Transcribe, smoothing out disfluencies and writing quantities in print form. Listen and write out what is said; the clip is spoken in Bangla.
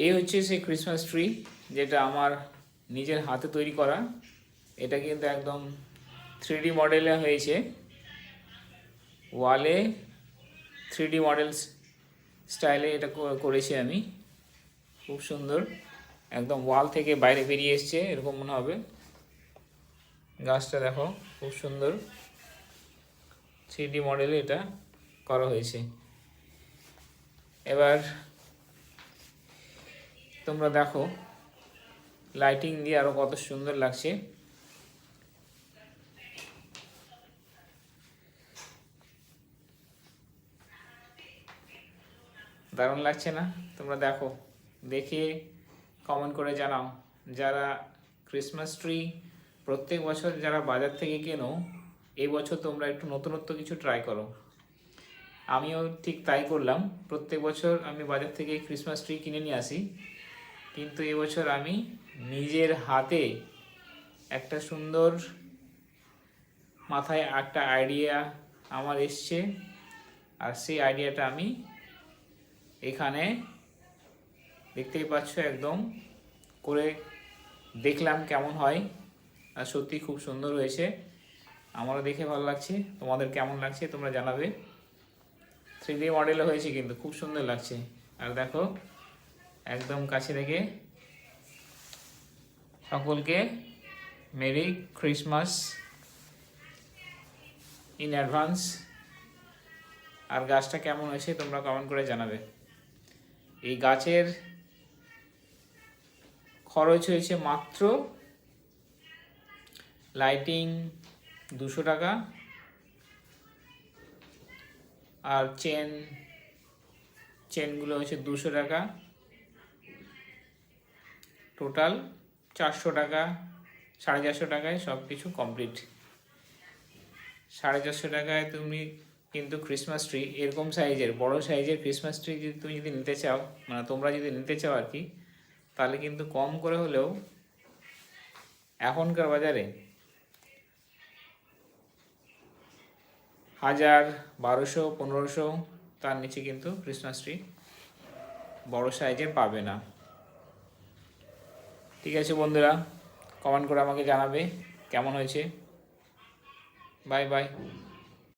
এই হচ্ছে সেই ক্রিসমাস ট্রি, যেটা আমার নিজের হাতে তৈরি করা। এটা কিন্তু একদম 3D মডেলে হয়েছে, ওয়ালে 3D মডেল স্টাইলে এটা করেছি আমি। খুব সুন্দর, একদম ওয়াল থেকে বাইরে বেরিয়ে এসছে এরকম মনে হবে। গাছটা দেখো, খুব সুন্দর 3D মডেলে এটা করা হয়েছে। এবার তোমরা দেখো লাইটিং দিয়ে আরো কত সুন্দর লাগছে। দারুণ লাগছে না? তোমরা দেখো, দেখে কমেন্ট করে জানাও। যারা ক্রিসমাস ট্রি প্রত্যেক বছর যারা বাজার থেকে কেনো, এই বছর তোমরা একটু নতুনত্ব কিছু ট্রাই করো। আমিও ঠিক তাই করলাম। প্রত্যেক বছর আমি বাজার থেকে ক্রিসমাস ট্রি কিনে নিয়ে আসি, কিন্তু এবছর আমি নিজের হাতে একটা সুন্দর, মাথায় একটা আইডিয়া আমার এসছে, আর সেই আইডিয়াটা আমি এখানে দেখতেই পাচ্ছ একদম করে দেখলাম কেমন হয়। আর সত্যি খুব সুন্দর হয়েছে, আমারও দেখে ভালো লাগছে। তোমাদের কেমন লাগছে তোমরা জানাবে। 3D মডেলে হয়েছে কিন্তু খুব সুন্দর লাগছে। আর দেখো একদম কাছে থেকে সকলকে মেরি ক্রিসমাস ইন অ্যাডভান্স। আর গাছটা কেমন হয়েছে তোমরা কমেন্ট করে জানাবে। এই গাছের খরচ হয়েছে মাত্র লাইটিং 200 টাকা, আর চেনগুলো হচ্ছে 200 টাকা, টোটাল 400 টাকা। 450 টাকায় সব কিছু কমপ্লিট। 450 টাকায় তুমি কিন্তু ক্রিসমাস ট্রি, এরকম সাইজের বড় সাইজের ক্রিসমাস ট্রি যদি তুমি নিতে চাও, মানে তোমরা যদি নিতে চাও আর কি, তাহলে কিন্তু কম করে হলেও এখনকার বাজারে 1000, 1200, 1500 তার নিচে কিন্তু ক্রিসমাস ট্রি বড় সাইজের পাবে না। ঠিক আছে বন্ধুরা, কমেন্ট করে আমাকে জানাবে কেমন হয়েছে। Bye bye.